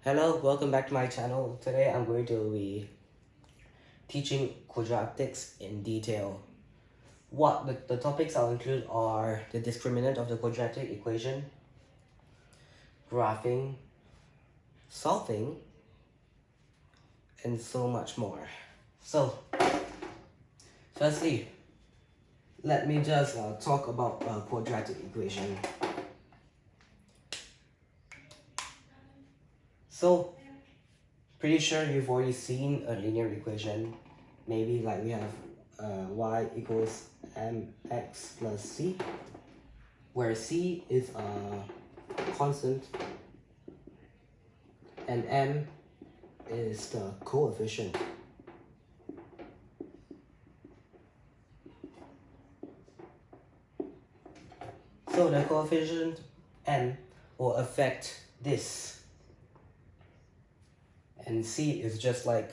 Hello, welcome back to my channel. Today I'm going to be teaching quadratics in detail. What the topics I'll include are the discriminant of the quadratic equation, graphing, solving, and so much more. So, firstly, let me just talk about quadratic equation. So, pretty sure you've already seen a linear equation. Maybe like we have y equals mx plus c, where c is a constant and m is the coefficient. So the coefficient m will affect this, and c is just like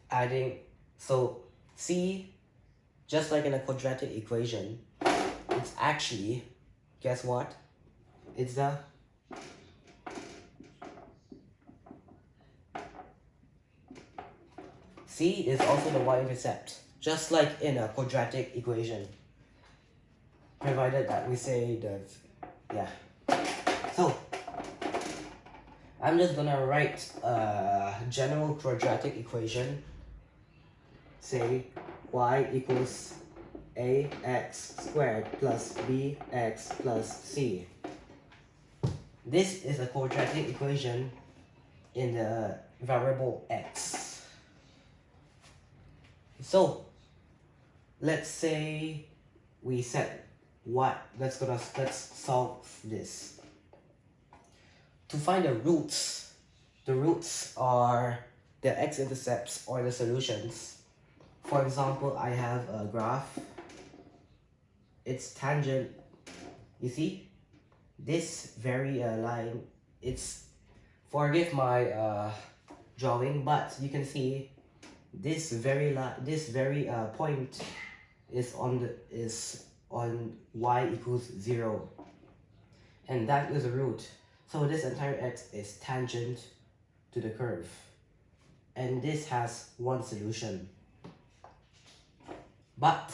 adding. So c, just like in a quadratic equation, it's actually, guess what? It's the c is also the y-intercept, just like in a quadratic equation, provided that we say that, yeah. So I'm just gonna write a general quadratic equation. Say y equals ax squared plus bx plus c. This is a quadratic equation in the variable x. So let's say we set what, let's solve this. To find the roots are the x-intercepts or the solutions. For example, I have a graph. Its tangent, you see, this very line, it's, forgive my drawing, but you can see this very point is on y equals 0, and that is a root. So this entire x is tangent to the curve, and this has one solution. But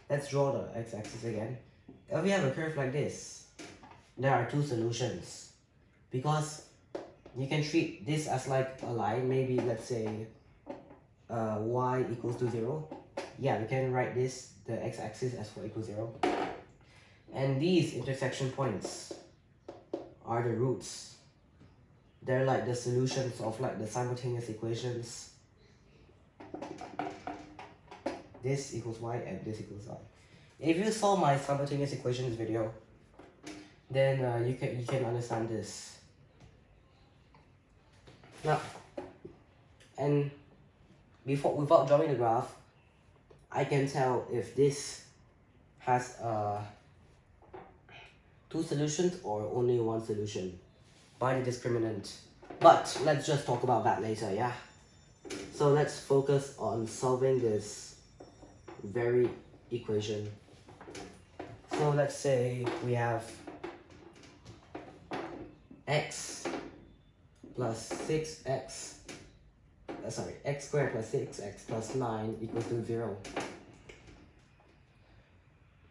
let's draw the x-axis again. If we have a curve like this, there are two solutions, because you can treat this as like a line. Maybe let's say y equals to 0. Yeah, we can write this, the x-axis, as y equals 0. And these intersection points are the roots. They're like the solutions of like the simultaneous equations. This equals y and this equals y. If you saw my simultaneous equations video, then you can understand this. Now, and without drawing the graph, I can tell if this has two solutions or only one solution by the discriminant. But let's just talk about that later, yeah? So let's focus on solving this very equation. So let's say we have x plus 6x, x squared plus 6x plus 9 equals to 0.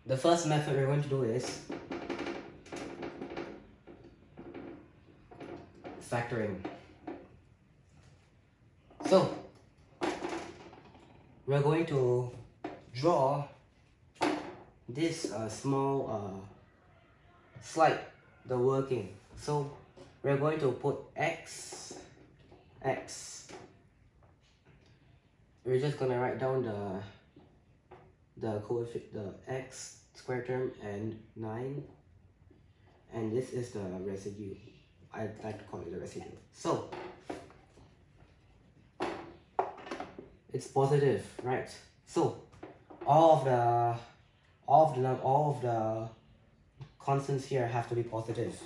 The first method we're going to do is factoring. So we're going to draw this small slide, the working. So we're going to put x. We're just gonna write down the coefficient, the x square term, and 9, and this is the residue. I'd like to call it the residue. So it's positive, right? So all of the constants here have to be positive,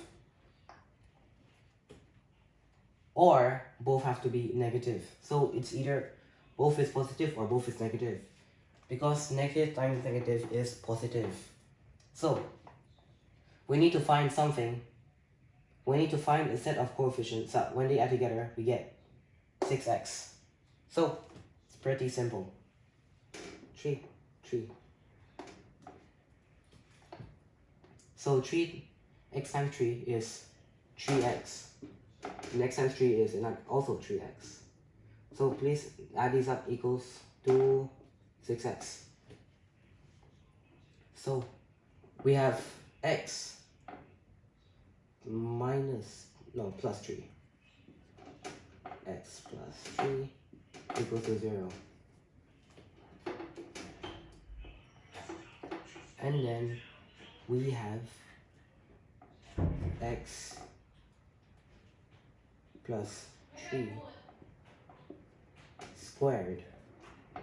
or both have to be negative. So it's either both is positive or both is negative, because negative times negative is positive. So we need to find something we need to find a set of coefficients. So when they add together, we get 6x. So it's pretty simple. 3. So 3x times 3 is 3x. And x times 3 is also 3x. So please add these up, equals to 6x. So we have x plus 3. X plus 3 equals to 0. And then we have x plus 3 squared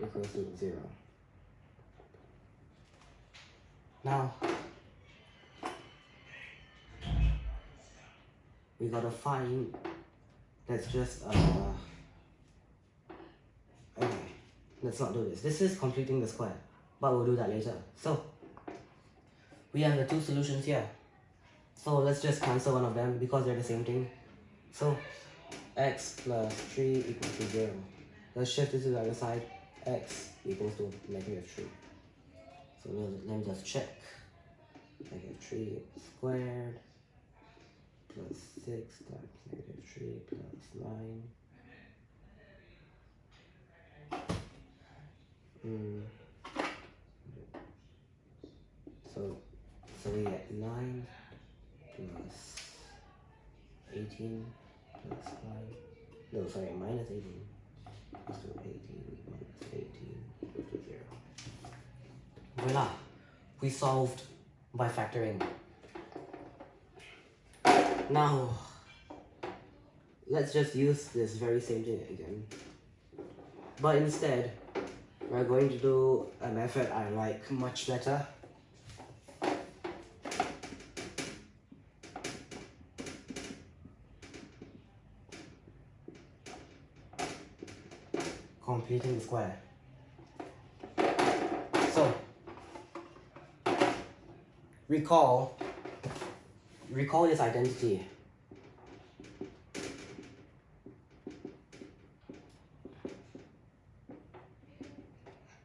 equals to 0. Now, we gotta find, let's just, okay, let's not do this. This is completing the square, but we'll do that later. So, we have the two solutions here. So let's just cancel one of them because they're the same thing. So, x plus 3 equals to 0. Let's shift it to the other side. X equals to negative 3. So let me just check. Negative 3 squared plus 6 times negative 3 plus 9. So we get 9 plus 18 plus 5. No, sorry, minus 18 equals to 18 minus 18 equals to 0. Voila! We solved by factoring. Now, let's just use this very same thing again. But instead, we're going to do a method I like much better. Completing the square. So, recall this identity.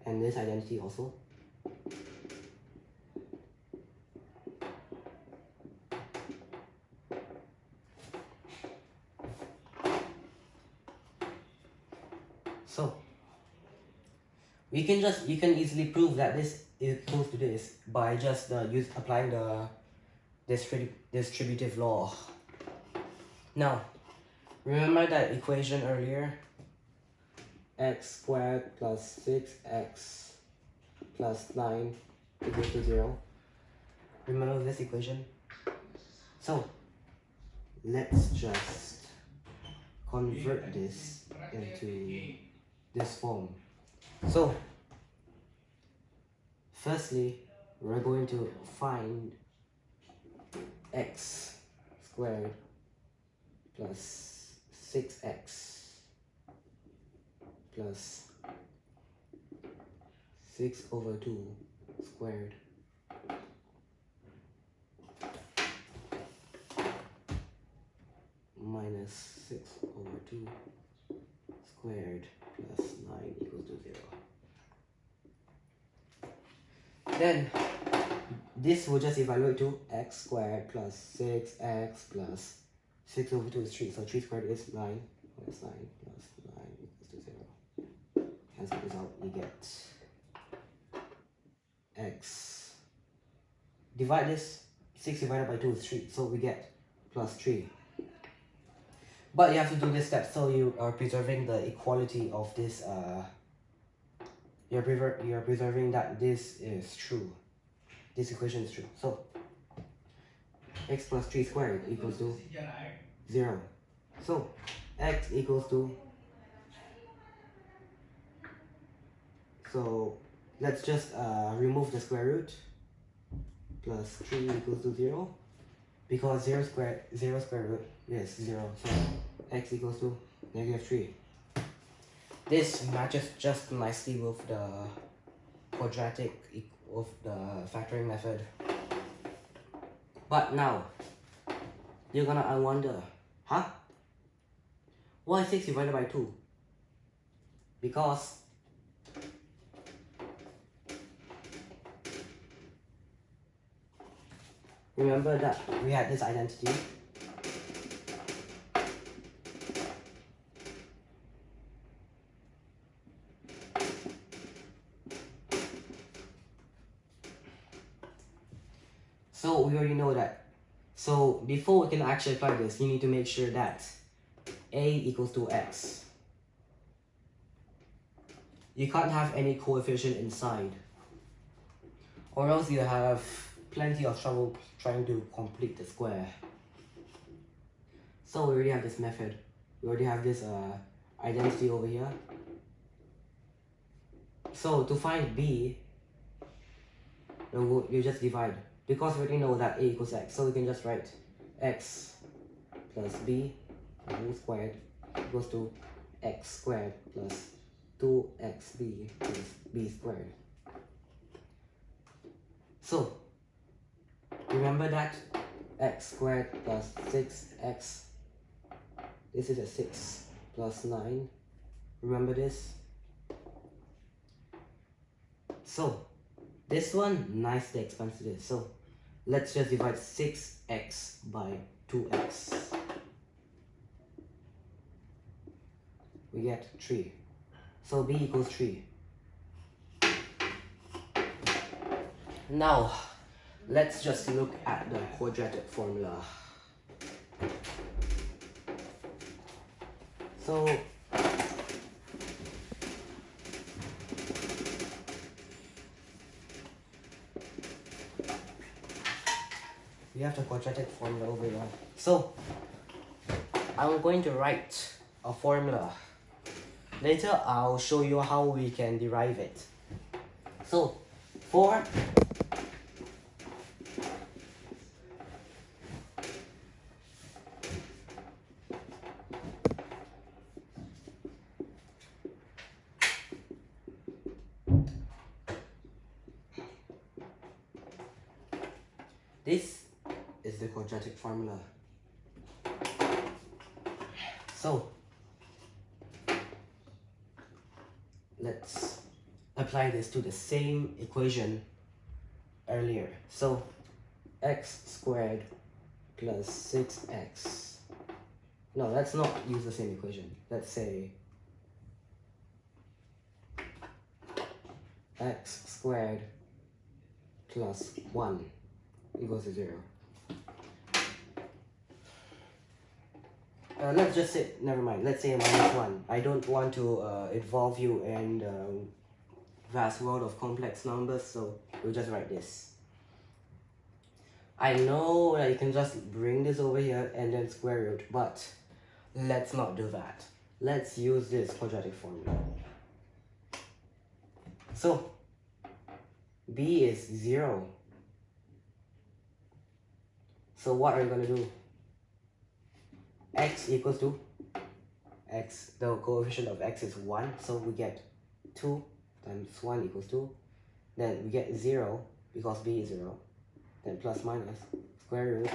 And this identity also. So, you can easily prove that this is equals to this by just applying the distributive law. Now, remember that equation earlier? X squared plus 6x plus 9 equals to 0. Remember this equation? So, let's just convert this into this form. So, firstly, we're going to find x squared plus 6x plus 6 over 2 squared minus 6 over 2 squared plus 9 equals to 0. Then this will just evaluate to x squared plus 6x plus 6 over 2 is 3. So 3 squared is 9 minus 9 plus 9 equals to 0. As a result, we get x. Divide this, 6 divided by 2 is 3. So we get plus 3. But you have to do this step so you are preserving the equality of this. You're preserving that this is true. This equation is true. So x plus 3 squared equals to 0. So x equals to, so let's just remove the square root. Plus 3 equals to 0. Because 0 square root is 0. So x equals to negative 3. This matches just nicely with the quadratic of the factoring method. But now, you're gonna wonder, huh? Why 6 divided by 2? Because remember that we had this identity. So we already know that. So before we can actually apply this, you need to make sure that a equals to x. You can't have any coefficient inside, or else you have plenty of trouble trying to complete the square. So we already have this method. We already have this identity over here. So to find b, you just divide. Because we already know that a equals x, so we can just write x plus b whole squared equals to x squared plus 2xb plus b squared. So remember that x squared plus 6x, this is a 6 plus 9. Remember this? So this one nicely expands to this. So let's just divide 6x by 2x. We get 3. So b equals 3. Now let's just look at the quadratic formula. So we have the quadratic formula over here. So I'm going to write a formula. Later I'll show you how we can derive it. So for this is the quadratic formula. So let's apply this to the same equation earlier. So x squared plus 6x. No, let's not use the same equation. Let's say x squared plus 1 equals to 0. Let's just say, never mind, let's say minus 1. I don't want to involve you in the vast world of complex numbers, so we'll just write this. I know that you can just bring this over here and then square root, but let's not do that. Let's use this quadratic formula. So b is 0. So what are you going to do? X equals to x, the coefficient of x is 1, so we get 2 times 1 equals 2. Then we get 0 because b is 0. Then plus minus square root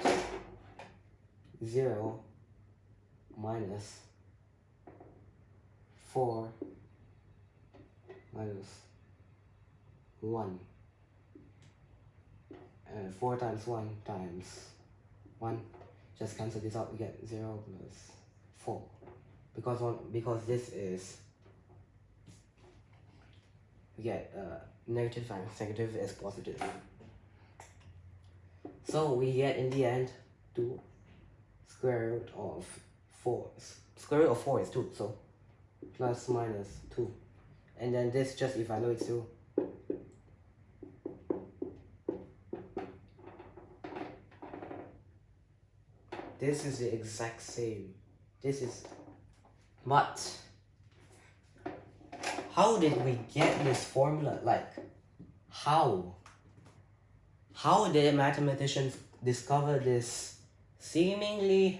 0 minus 4 minus 1. And 4 times 1 times 1. Just cancel this out, we get 0 plus 4. Because this is, we get negative times negative is positive. So we get in the end 2 square root of 4. Square root of 4 is 2, so plus minus 2. And then this just evaluates to this is the exact same. This is, but how did we get this formula? Like, how? How did mathematicians discover this seemingly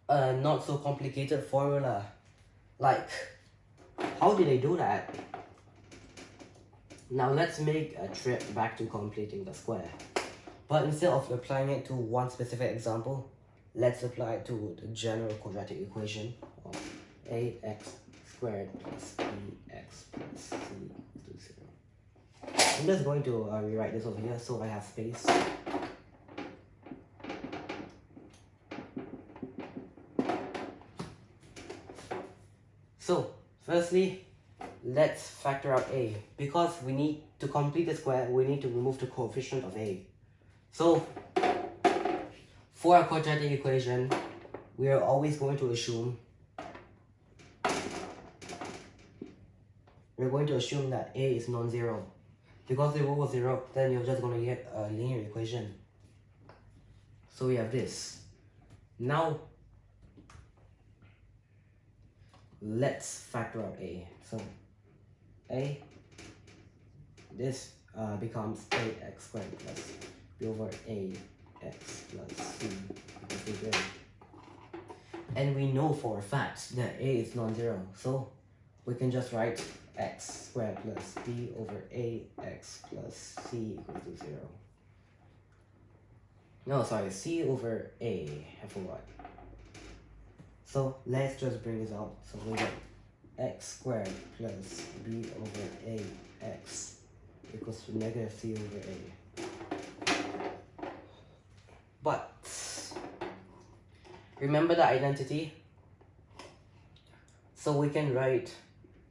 not so complicated formula? Like, how did they do that? Now let's make a trip back to completing the square. But instead of applying it to one specific example, let's apply it to the general quadratic equation of ax squared plus bx plus c equals to 0. I'm just going to rewrite this over here so I have space. So, firstly, let's factor out a. Because we need to complete the square, we need to remove the coefficient of a. So, for a quadratic equation, we are always going to assume that a is non-zero. Because the rule was 0, then you're just going to get a linear equation. So we have this. Now, let's factor out a. So, this becomes ax squared plus b over ax plus c equals to 0. And we know for a fact that a is non-zero. So, we can just write x squared plus b over ax plus c equals to 0. No, sorry, c over a, I forgot. So let's just bring this out. So we get x squared plus b over ax equals to negative c over a. But remember the identity? So we can write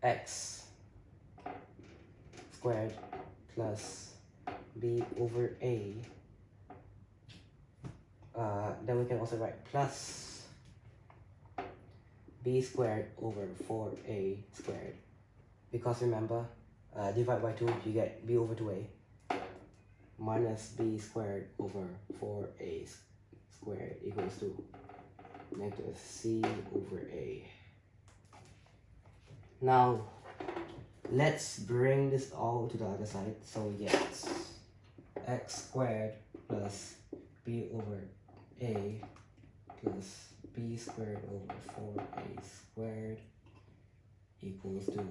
x squared plus b over a. Then we can also write plus b squared over 4a squared. Because remember, divide by 2, you get b over 2a minus b squared over 4a squared equals to negative c over a. Now, let's bring this all to the other side. So we get x squared plus b over a plus b squared over 4a squared equals to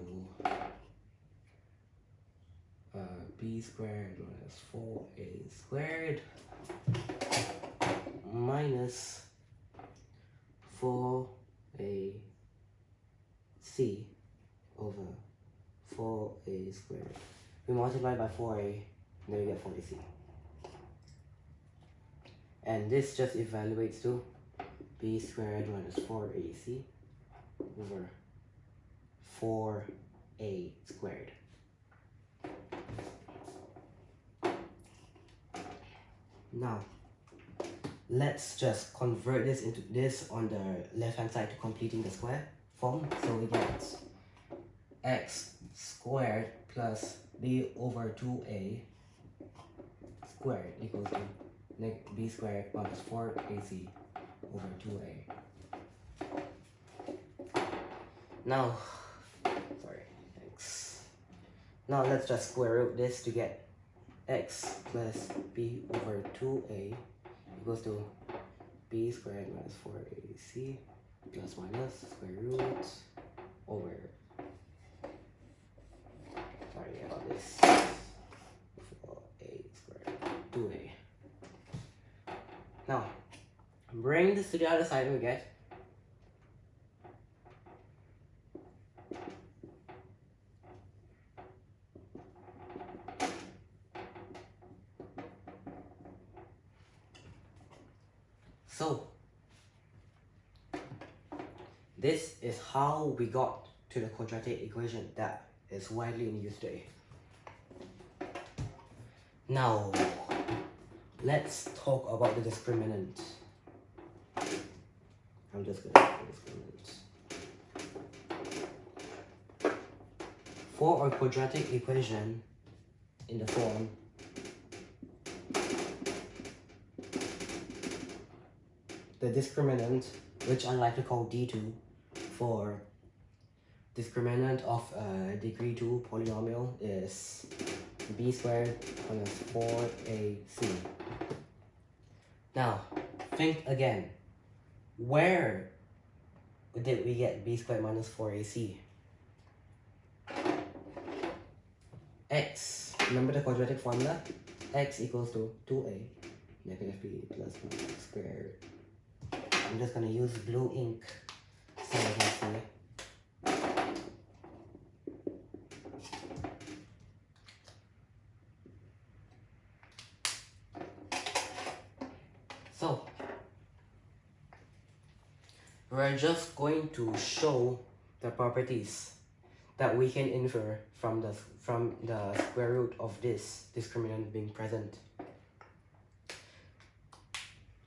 b squared minus 4a squared minus 4ac over 4a squared. We multiply by 4a, then we get 4ac. And this just evaluates to b squared minus 4ac over 4a squared. Now, let's just convert this into this on the left hand side to completing the square form. So we get x squared plus b over 2a squared equals to b squared minus 4ac over 2a. Now, now let's just square root this to get x plus b over 2a equals to b squared minus 4ac plus minus square root over, sorry about this, 4a squared 2a. Now, bring this to the other side and we get so this is how we got to the quadratic equation that is widely in use today. Now, let's talk about the discriminant. I'm just going to do discriminant. For a quadratic equation in the form the discriminant, which I like to call D2, for discriminant of a degree 2 polynomial is b squared minus 4ac. Now, think again. Where did we get b squared minus 4ac? X, remember the quadratic formula? X equals to 2a negative b plus b squared I'm just gonna use blue ink so you can see. So we're just going to show the properties that we can infer from the square root of this discriminant being present.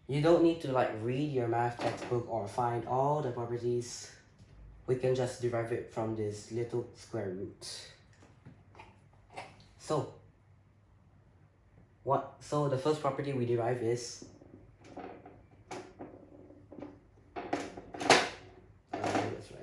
You don't need to like read your math textbook or find all the properties. We can just derive it from this little square root. So the first property we derive is that's right.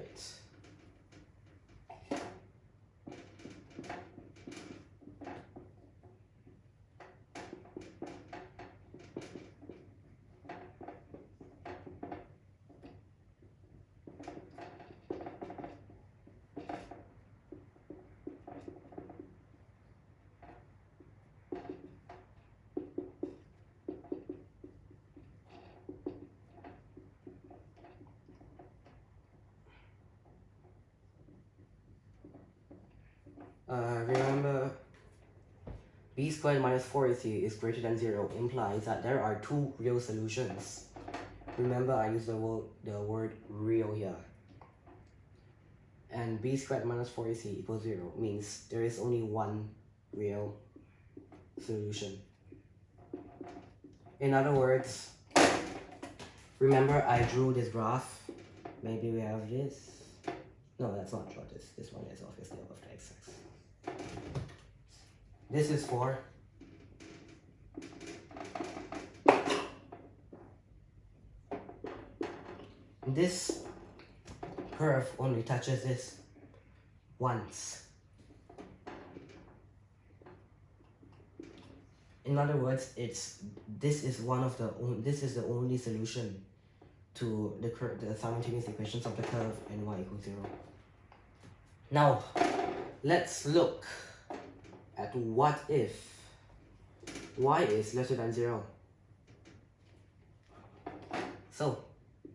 Remember, b squared minus 4ac is greater than 0 implies that there are two real solutions. Remember, I use the word real here. And b squared minus 4ac equals 0 means there is only one real solution. In other words, remember I drew this graph. Maybe we have this. No, that's not true. This one is obviously above the x-axis. This is for this curve only touches this once. In other words, this is the only solution to the simultaneous equations of the curve and y equals 0. Now, let's look at what if y is lesser than 0. So,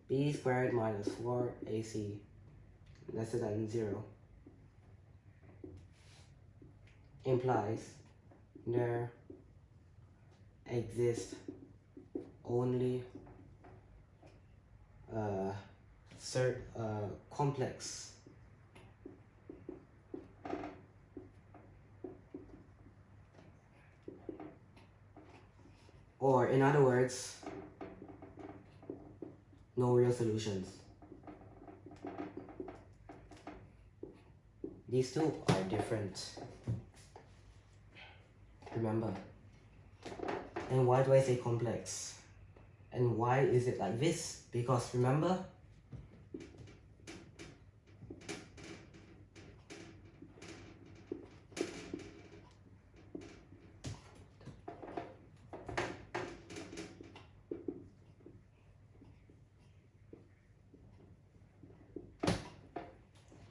b squared minus 4ac lesser than 0 implies there exists only complex or in other words, no real solutions. These two are different. Remember. And why do I say complex? And why is it like this? Because remember,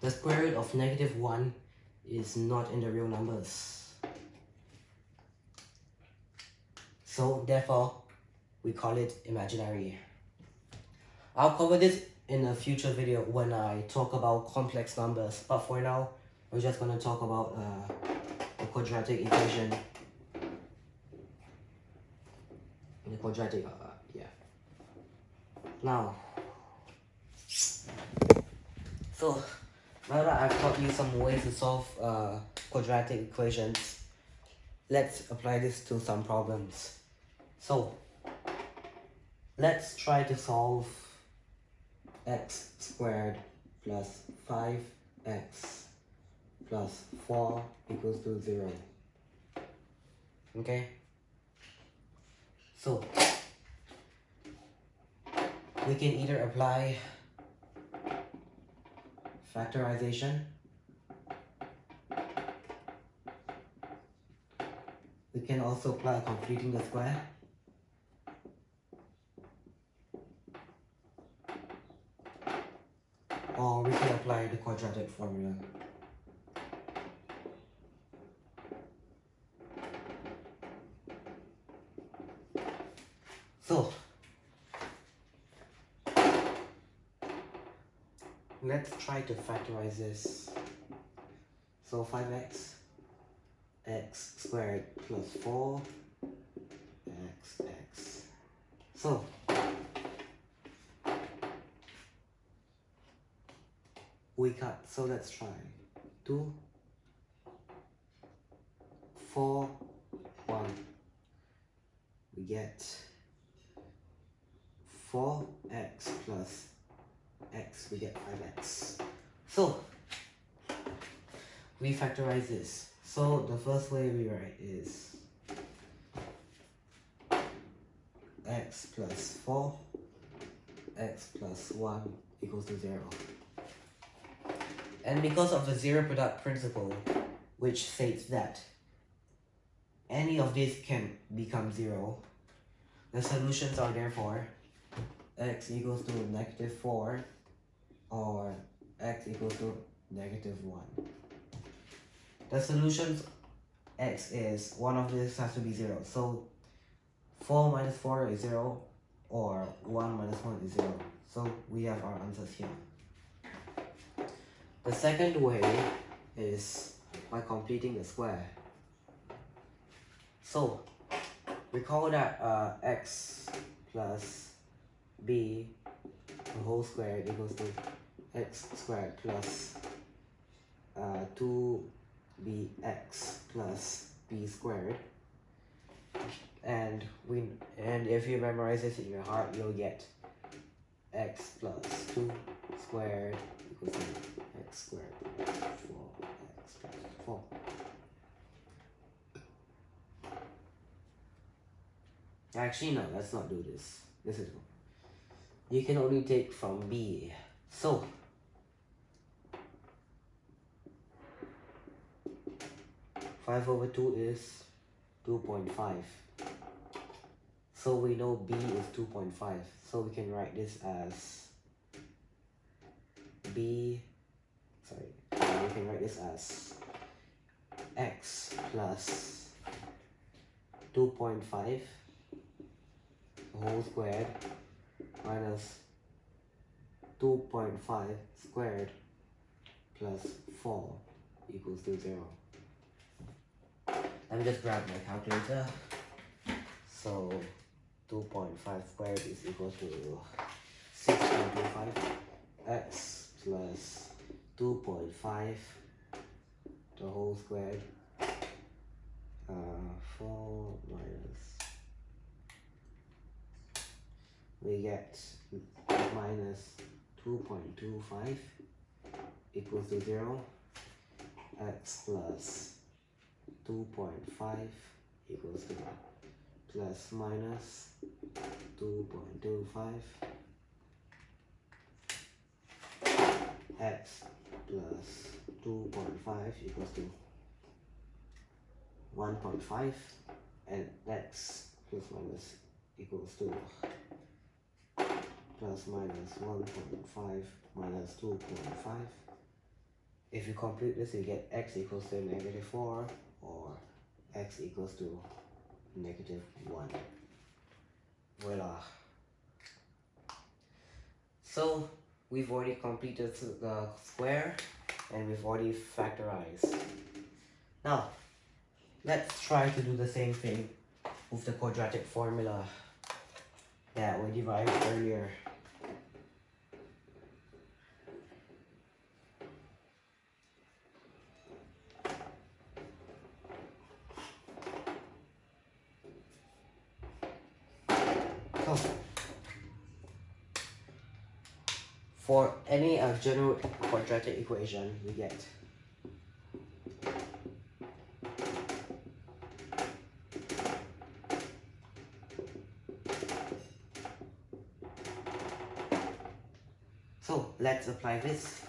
the square root of -1 is not in the real numbers. So therefore, we call it imaginary. I'll cover this in a future video when I talk about complex numbers. But for now, we're just going to talk about the quadratic equation. The quadratic, yeah. Now, so now that I've taught you some ways to solve quadratic equations, let's apply this to some problems. So, let's try to solve x squared plus 5x plus 4 equals to 0. Okay? So, we can either apply factorization, we can also apply completing the square, or we can apply the quadratic formula. So, let's try to factorize this. So 5x x squared plus 4 x. So we cut, so let's try 2 4 1. We get 4x plus x, we get 5x. So we factorize this. So the first way we write is x plus 4 x plus 1 equals to 0. And because of the zero product principle, which states that any of these can become 0, the solutions are therefore x equals to -4 or x equals to -1. The solutions x is one of these has to be 0. So 4 minus 4 is 0 or 1 minus 1 is 0. So we have our answers here. The second way is by completing the square. So recall that x plus b the whole squared equals to x squared plus 2bx plus b squared, and if you memorize this in your heart, you'll get x plus 2 squared equals to x squared plus 4x plus 4. Actually, no, let's not do this. This is you can only take from b. So 5/2 is 2.5. So we know b is 2.5. So we can write this as we can write this as x plus 2.5 whole squared minus 2.5 squared plus 4 equals to 0. Let me just grab my calculator. So 2.5 squared is equal to 6.25. X plus 2.5 the whole squared, 4 minus, we get minus 2.25 equals to 0. X plus 2.5 equals to plus minus 2.25 x plus 2.5 equals to 1.5, and x plus minus equals to plus minus 1.5 minus 2.5. If you compute this, you get x equals to -4 or x equals to -1. Voila. So we've already completed the square and we've already factorized. Now let's try to do the same thing with the quadratic formula that we derived earlier. So for any general quadratic equation, we get so let's apply this.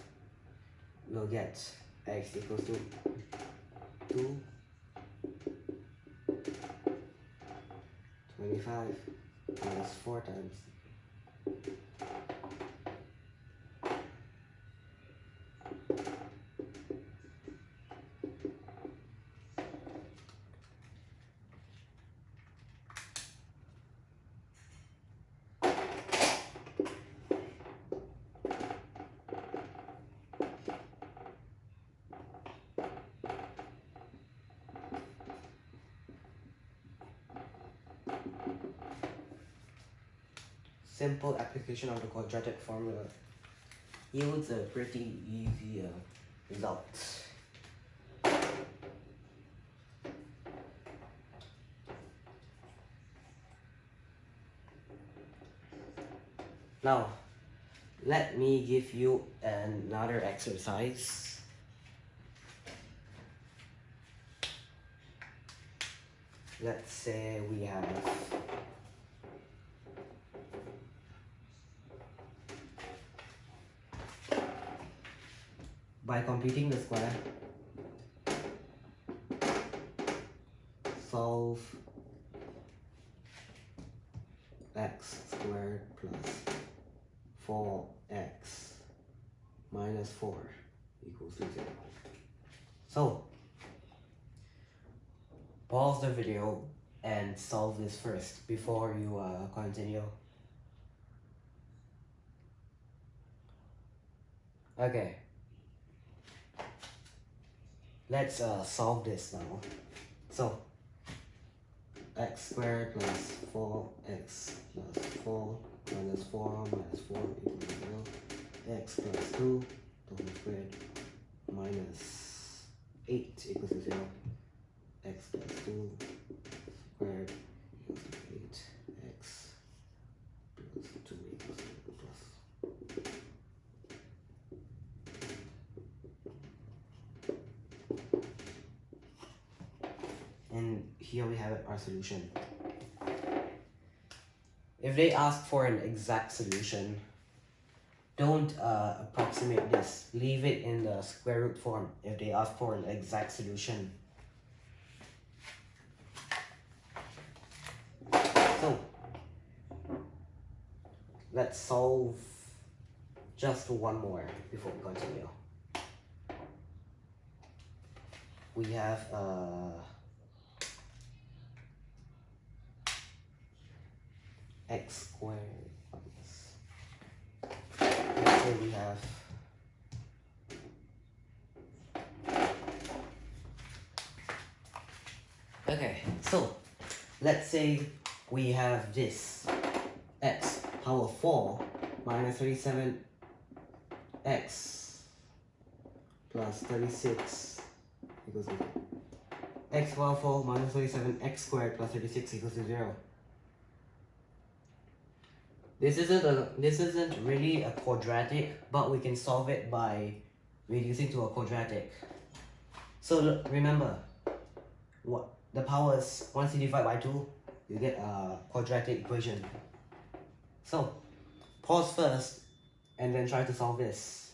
We'll get x equals to 2 25 minus 4 times simple application of the quadratic formula yields a pretty easy result. Now, let me give you another exercise. Let's say we have by completing the square, solve x squared plus 4x minus 4 equals to 0. So, pause the video and solve this first before you continue. Okay. Let's solve this now. So, x squared plus 4x plus 4 minus 4 minus 4 equals to 0. X plus 2 the whole squared minus 8 equals to 0. X plus 2 squared equals to 8. X plus 2 equals to plus. And here we have it, our solution. If they ask for an exact solution, don't approximate this. Leave it in the square root form if they ask for an exact solution. So, let's solve just one more before we continue. We have x squared minus, let's say we have okay, so let's say we have this x power 4 minus 37 x plus 36 equals to 0. X power 4 minus 37 x squared plus 36 equals to 0. This isn't really a quadratic, but we can solve it by reducing to a quadratic. So remember, what the powers, once you divide by 2, you get a quadratic equation. So pause first and then try to solve this.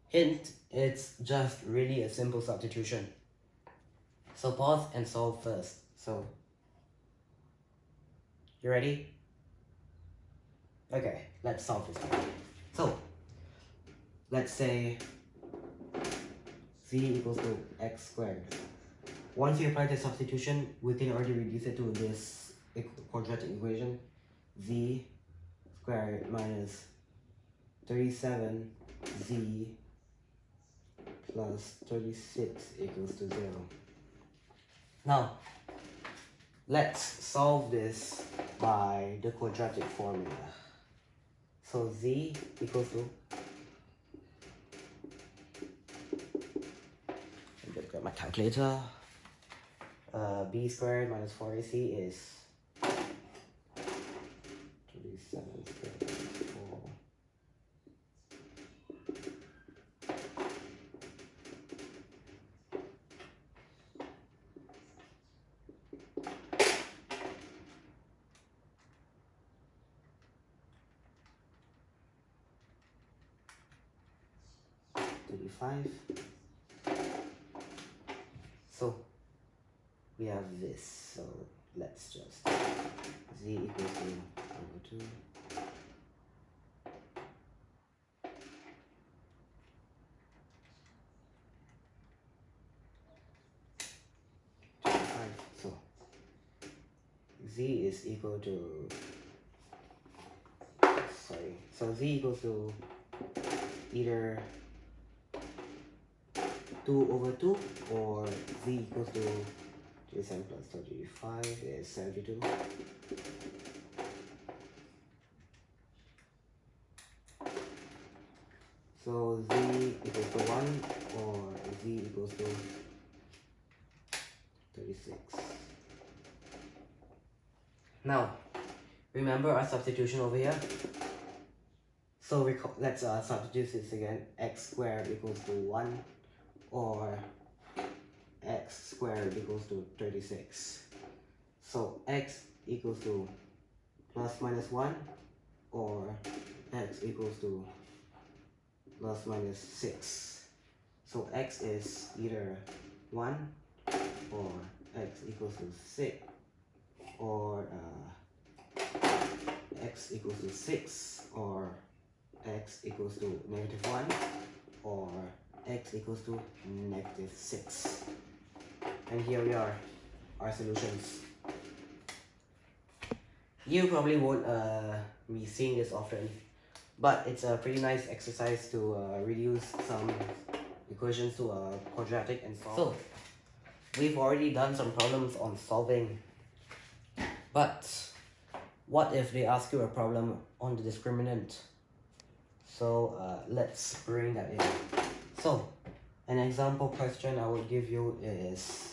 Hint, it's just really a simple substitution. So pause and solve first. So, you ready? Okay, let's solve this one. So, let's say z equals to x squared. Once you apply the substitution, we can already reduce it to this quadratic equation. Z squared minus 37z plus 36 equals to 0. Now, let's solve this by the quadratic formula. So z equals to, let me just grab my calculator. B squared minus 4ac is 37 squared minus 4. So we have this, so let's just z equals to over 2 25. So z is equal to, so z equals to either 2 over 2 or z equals to 37 plus 35 is 72. So z equals to 1 or z equals to 36. Now, remember our substitution over here? So let's substitute this again. X squared equals to 1 or x squared equals to 36. So x equals to plus minus 1 or x equals to plus minus 6. So x is either 1 or x equals to 6 or x equals to 6 or x equals to negative 1 or x equals to negative 6. And here we are, our solutions. You probably won't be seeing this often, but it's a pretty nice exercise to reduce some equations to a quadratic and solve. So, we've already done some problems on solving, but what if they ask you a problem on the discriminant? So let's bring that in. So, an example question I would give you is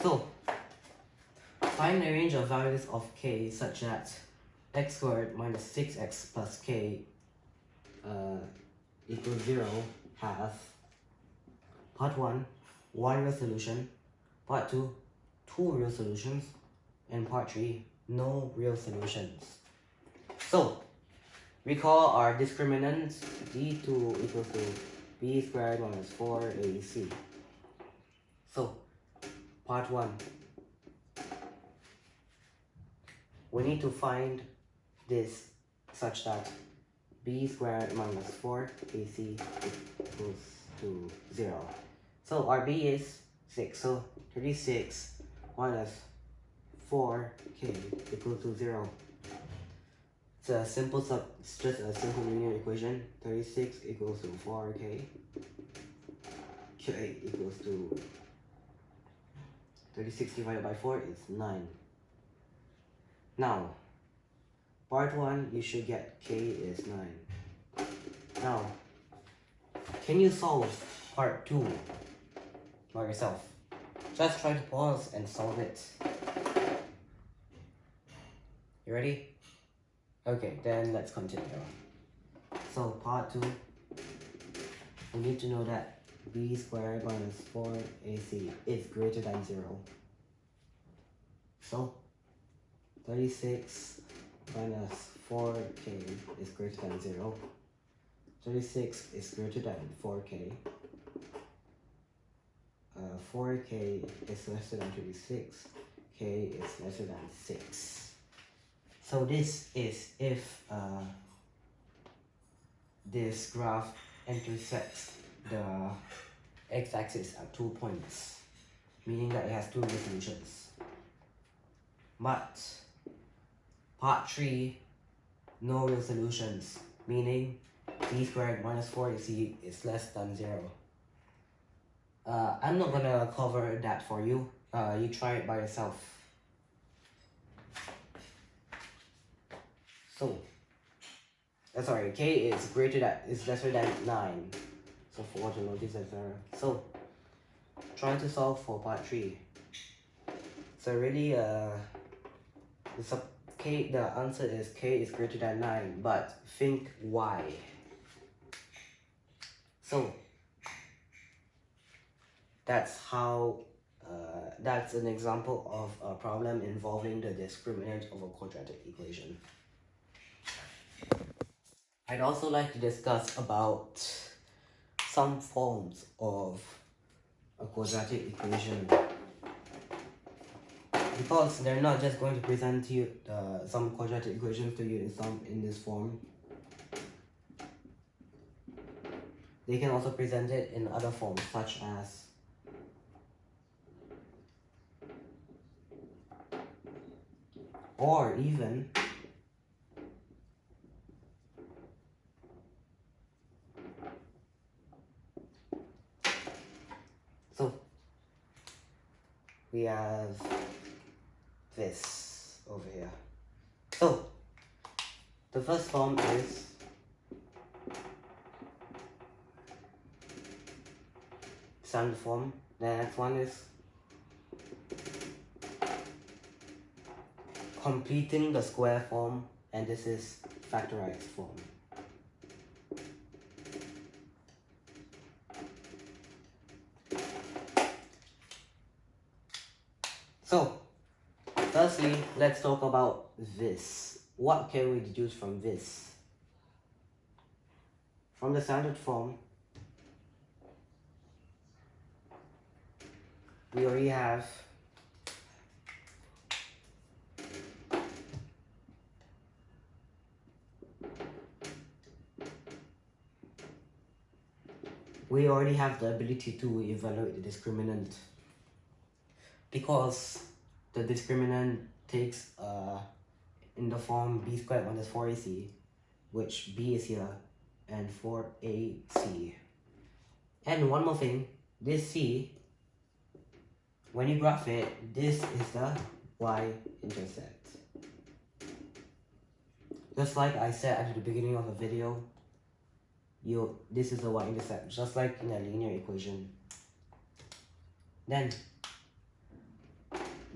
so find the range of values of k such that x squared minus 6x plus k equals 0 have part 1, 1 real solution, part 2, 2 real solutions, and part 3, no real solutions. So, recall our discriminant d2 equals to b squared minus 4ac. So, part 1. We need to find this such that b squared minus 4ac equals to 0. So our b is 6. So 36 minus 4k equals to 0. It's a simple it's just a simple linear equation. 36 equals to 4k. K equals to 36 divided by 4 is 9. Now, part 1, you should get k is 9. Now, can you solve part 2 by yourself? Just try to pause and solve it. You ready? Okay, then let's continue. So, part 2, we need to know that b squared minus 4ac is greater than 0. So, 36 minus 4k is greater than 0. 36 is greater than 4k. 4k is lesser than 36. K is lesser than 6. So this is if this graph intersects the x-axis at 2 points, meaning that it has 2 resolutions. But part 3, no real solutions, meaning b squared minus 4ac is less than 0. I'm not gonna cover that for you. You try it by yourself. So, sorry, k is lesser than 9. So for to notice that there. So, try to solve for part 3. So really, the answer is k is greater than 9, but think why. So that's how that's an example of a problem involving the discriminant of a quadratic equation. I'd also like to discuss about some forms of a quadratic equation, because they're not just going to present you some quadratic equations to you in this form. They can also present it in other forms, such as or even so we have this over here. So the first form is standard form. The next one is completing the square form, and this is factorized form. So firstly, let's talk about this. What can we deduce from this? From the standard form, we already have the ability to evaluate the discriminant, because the discriminant takes in the form b squared minus 4ac, which b is here, and 4ac. And one more thing, this c, when you graph it, this is the y-intercept. Just like I said at the beginning of the video, this is the y-intercept, just like in a linear equation. Then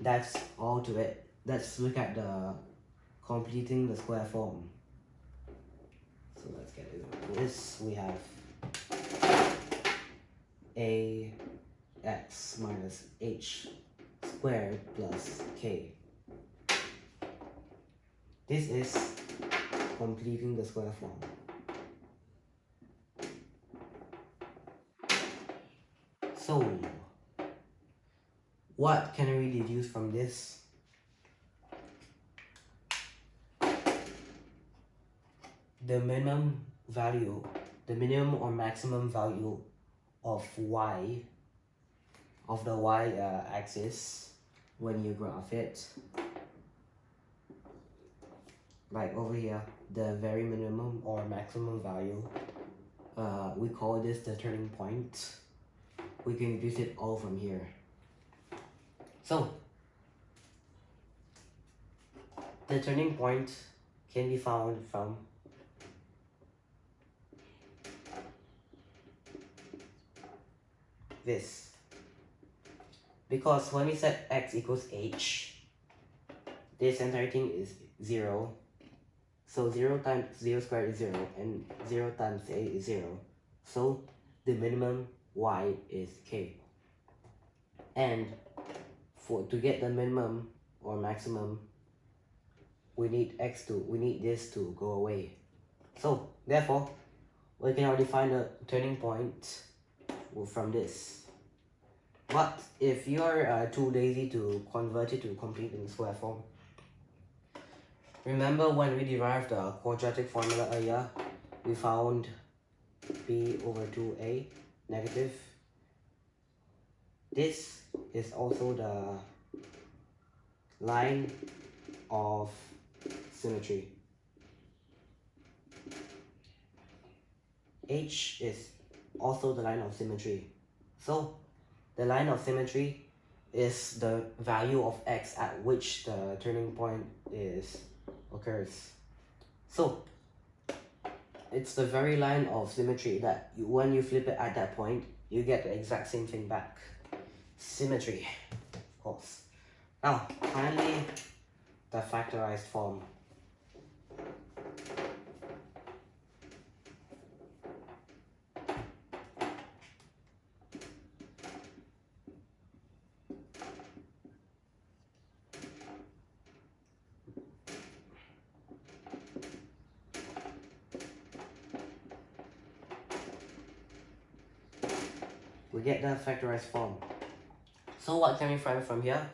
that's all to it. Let's look at the completing the square form. So let's get into this. We have ax minus h squared plus k. This is completing the square form. So what can we deduce from this? The minimum or maximum value of y, of the y-axis when you graph it. Like over here, the very minimum or maximum value, we call this the turning point. We can deduce it all from here. So the turning point can be found from this, because when we set x equals h, this entire thing is 0. So 0 times 0 squared is 0, and 0 times a is 0. So the minimum y is k. And to get the minimum or maximum, we need this to go away. So therefore, we can already find a turning point from this. But if you are too lazy to convert it to complete in square form, remember when we derived the quadratic formula earlier, we found b over 2a negative. This is also the line of symmetry. H is also the line of symmetry. So the line of symmetry is the value of x at which the turning point occurs. So it's the very line of symmetry that when you flip it at that point, you get the exact same thing back. Symmetry, of course. Now, finally, the factorized form. we get the factorized form. So what can we find from here?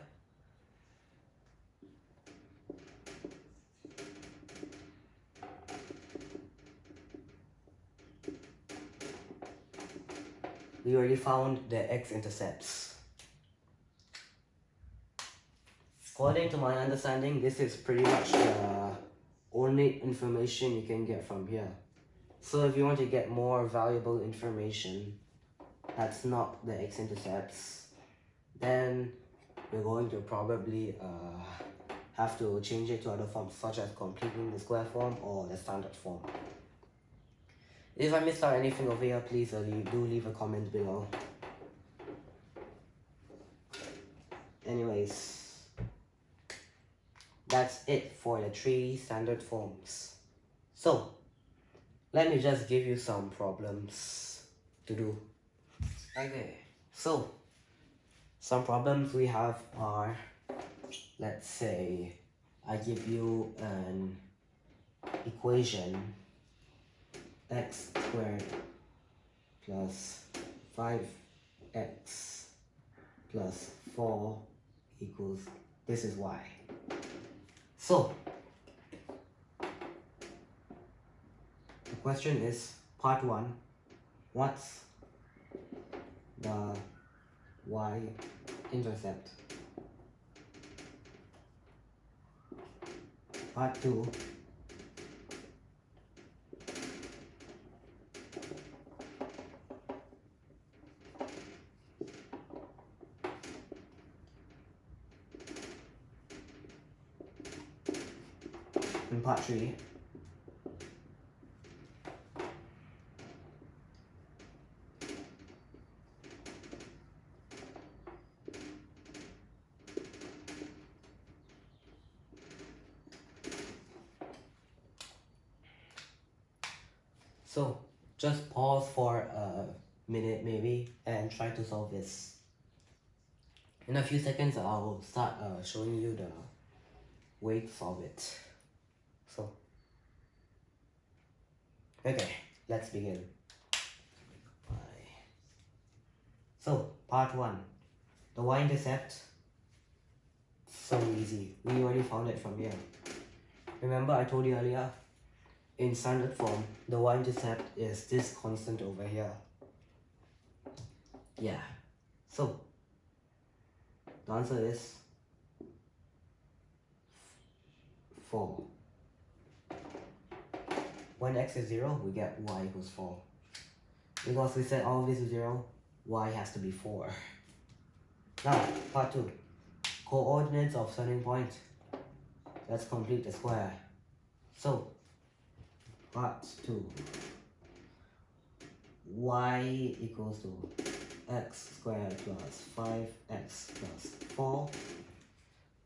We already found the x-intercepts. According to my understanding, this is pretty much the only information you can get from here. So if you want to get more valuable information that's not the x-intercepts, then you're going to probably have to change it to other forms such as completing the square form or the standard form. If I missed out anything over here, please do leave a comment below. Anyways, that's it for the 3 standard forms. So, let me just give you some problems to do. Okay, so some problems we have are, let's say I give you an equation x squared plus 5x plus 4 equals, this is y. So the question is, part 1, what's the y-intercept? Part 2, and part 3, so just pause for a minute maybe and try to solve this. In a few seconds I'll start showing you the way to solve it. So, okay, let's begin. So, part 1, the y-intercept, so easy, we already found it from here. Remember I told you earlier, in standard form, the y-intercept is this constant over here. Yeah, so the answer is 4. When x is 0, we get y equals 4. Because we set all of this to 0, y has to be 4. Now, part 2. Coordinates of turning point. Let's complete the square. So, part 2. Y equals to x squared plus 5x plus 4.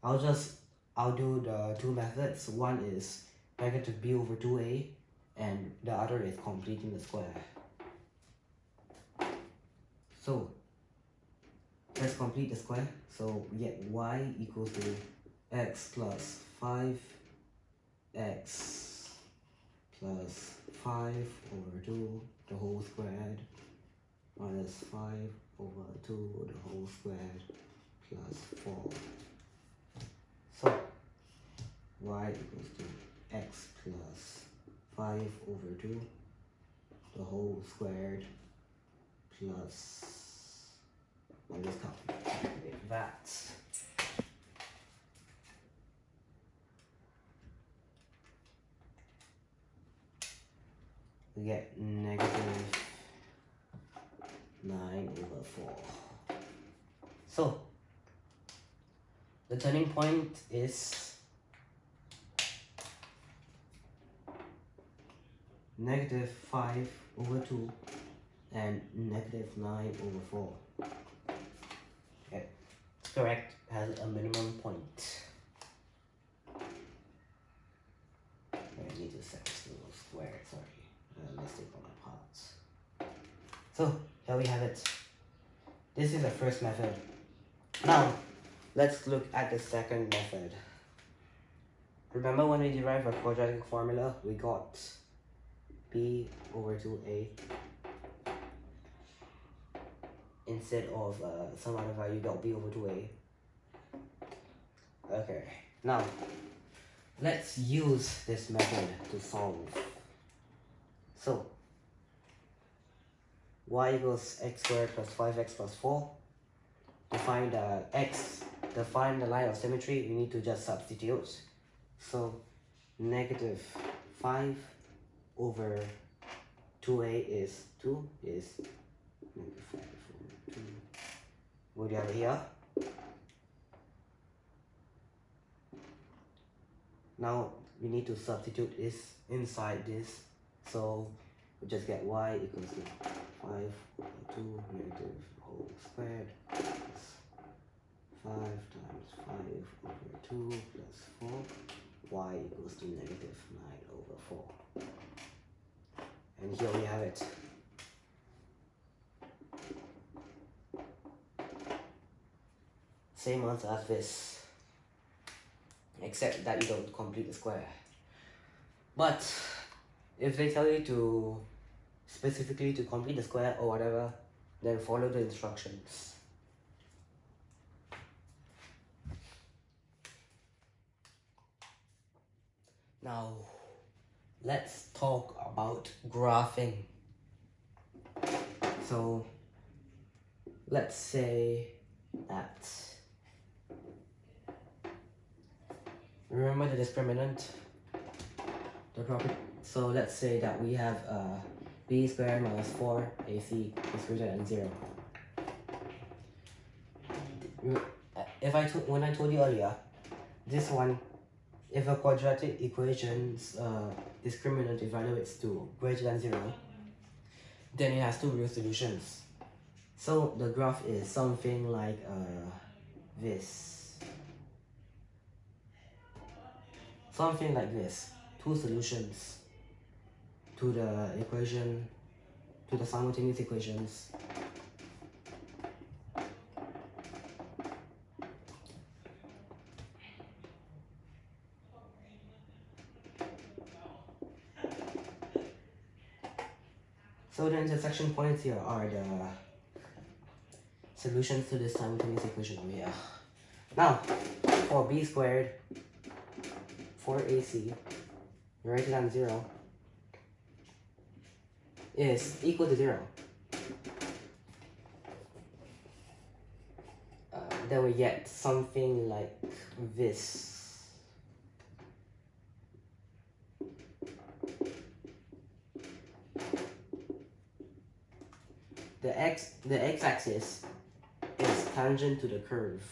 I'll do the 2 methods. One is negative b over 2a, and the other is completing the square. So let's complete the square. So we get y equals to x plus 5x plus 5 over 2 the whole squared minus 5 over 2 the whole squared plus 4. So y equals to x plus 5 over 2 the whole squared plus, I'll just calculate that. We get negative 9 over 4. So the turning point is negative 5 over 2 and negative 9 over 4. Okay, correct, has a minimum point. I need to set this to square, sorry. Mistake on my parts. So here we have it. This is the first method. Now let's look at the second method. Remember when we derived a quadratic formula, we got b over 2a instead of some other value that will be over 2a. Okay, now let's use this method to solve. So y equals x squared plus 5x plus 4. To find to find the line of symmetry, we need to just substitute. So negative 5 over 2a is 2 is negative 5 over 2. What do you have here? Now we need to substitute this inside this. So we just get y equals to 5 over 2 negative whole squared plus 5 times 5 over 2 plus 4. Y equals to negative 9 over 4. And here we have it. Same answer as this, except that you don't complete the square. But if they tell you to specifically to complete the square or whatever, then follow the instructions. Now let's talk about graphing. So let's say that, remember the discriminant, the property. So let's say that we have b squared minus 4ac is greater than 0. When I told you earlier, this one, if a quadratic equation's discriminant evaluates to greater than 0, then it has two real solutions. So the graph is something like this. Something like this. Two solutions to the equation, to the simultaneous equations. So the intersection points here are the solutions to this simultaneous equation over here. Now, for b squared, 4ac greater than 0 is equal to 0. Then we get something like this. The x-axis is tangent to the curve.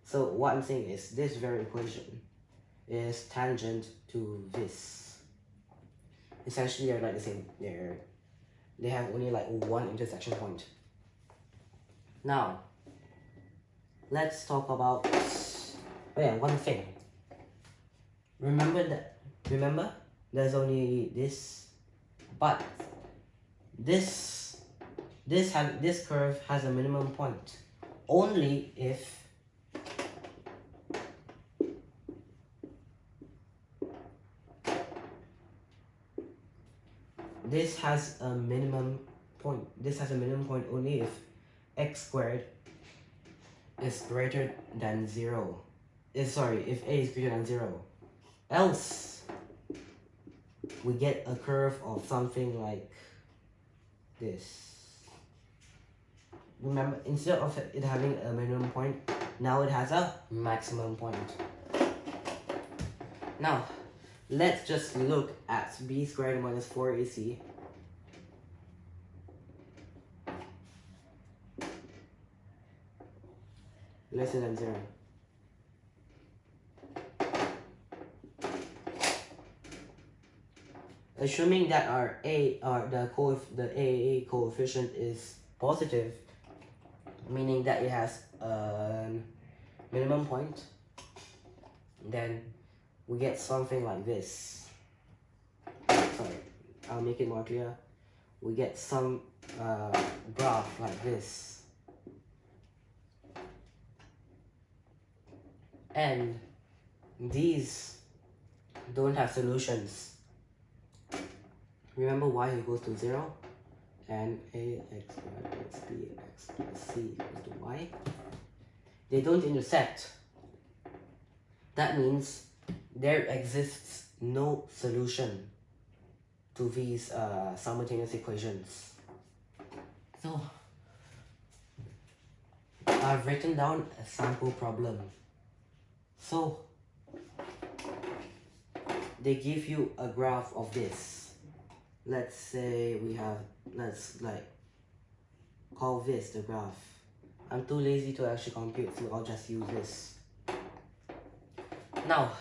So what I'm saying is this very equation is tangent to this. Essentially, they're like the same. They have only like one intersection point. Now, let's talk about one thing. Remember there's only this, but this curve has a minimum point only if this has a minimum point. This has a minimum point only if x squared is greater than 0. If a is greater than 0. Else, we get a curve of something like this. Remember, instead of it having a minimum point, now it has a maximum point. Now, let's just look at b squared minus 4ac. Lesser than 0. Assuming that our the a coefficient is positive, meaning that it has a minimum point, then we get something like this. Sorry, I'll make it more clear. We get some graph like this. And these don't have solutions. Remember y equals to 0? and ax squared plus bx plus c equals to y. They don't intersect. That means there exists no solution to these simultaneous equations. So I've written down a sample problem. So they give you a graph of this. Let's say we have, let's like call this the graph. I'm too lazy to actually compute, so I'll just use this. Now,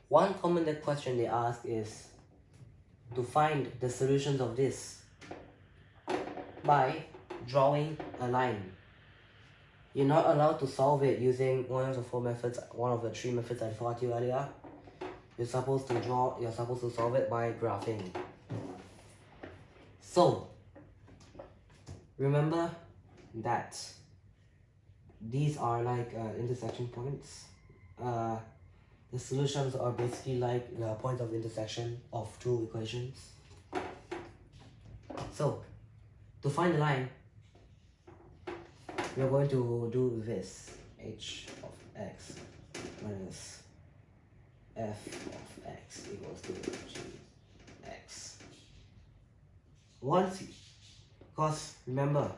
one common question they ask is to find the solutions of this by drawing a line. You're not allowed to solve it using one of the four methods, one of the three methods I taught you earlier. You're supposed to solve it by graphing. So, remember that these are like intersection points. The solutions are basically like the points of intersection of two equations. So, to find the line, we're going to do this. H of x minus f of x equals to gx. Once, because remember,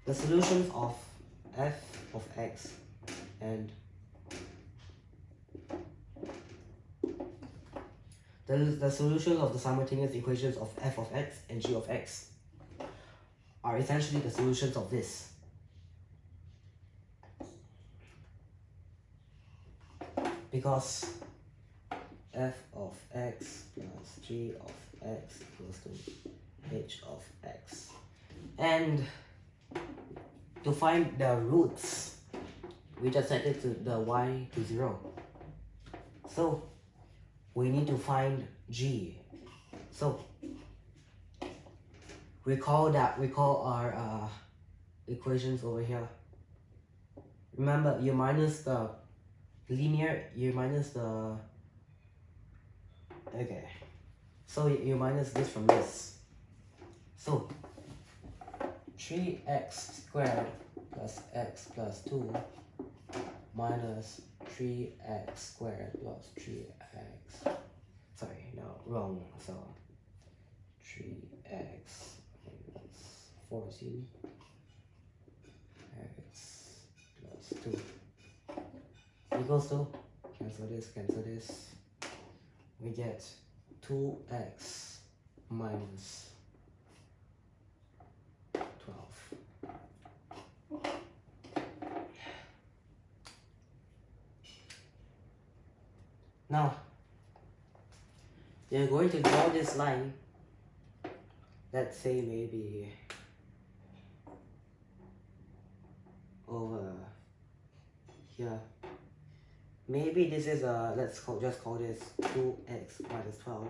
the solutions of f of x and the solutions of the simultaneous equations of f of x and g of x are essentially the solutions of this. Because f of x plus g of x equals to h of x. And to find the roots, we just set it to the y to 0. So we need to find g. So recall our equations over here. Remember, you minus the linear, you minus the, okay, so you minus this from this. So 3x squared plus x plus 2 minus 3x squared plus 3x, sorry, no, wrong, so 3x minus 14 x plus 2 equals to, cancel this, we get 2x minus 12. Now, you're going to draw this line, let's say maybe over here. Maybe this is a, just call this 2x minus 12,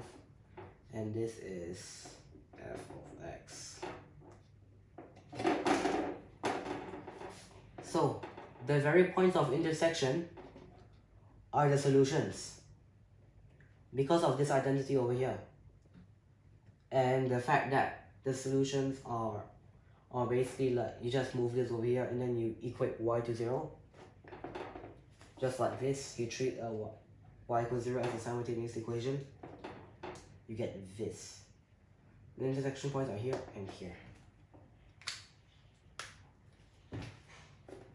and this is f of x. So, the very points of intersection are the solutions because of this identity over here, and the fact that the solutions are basically like, you just move this over here and then you equate y to 0, just like this. You treat y equals 0 as a simultaneous equation, you get this. The intersection points are here and here.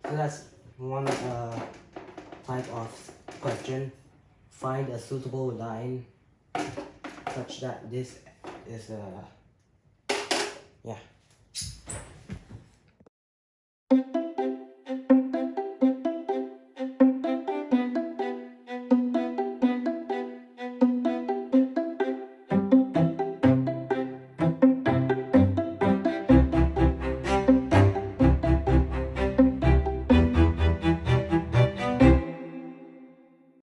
So that's one type of question. Find a suitable line such that this is yeah.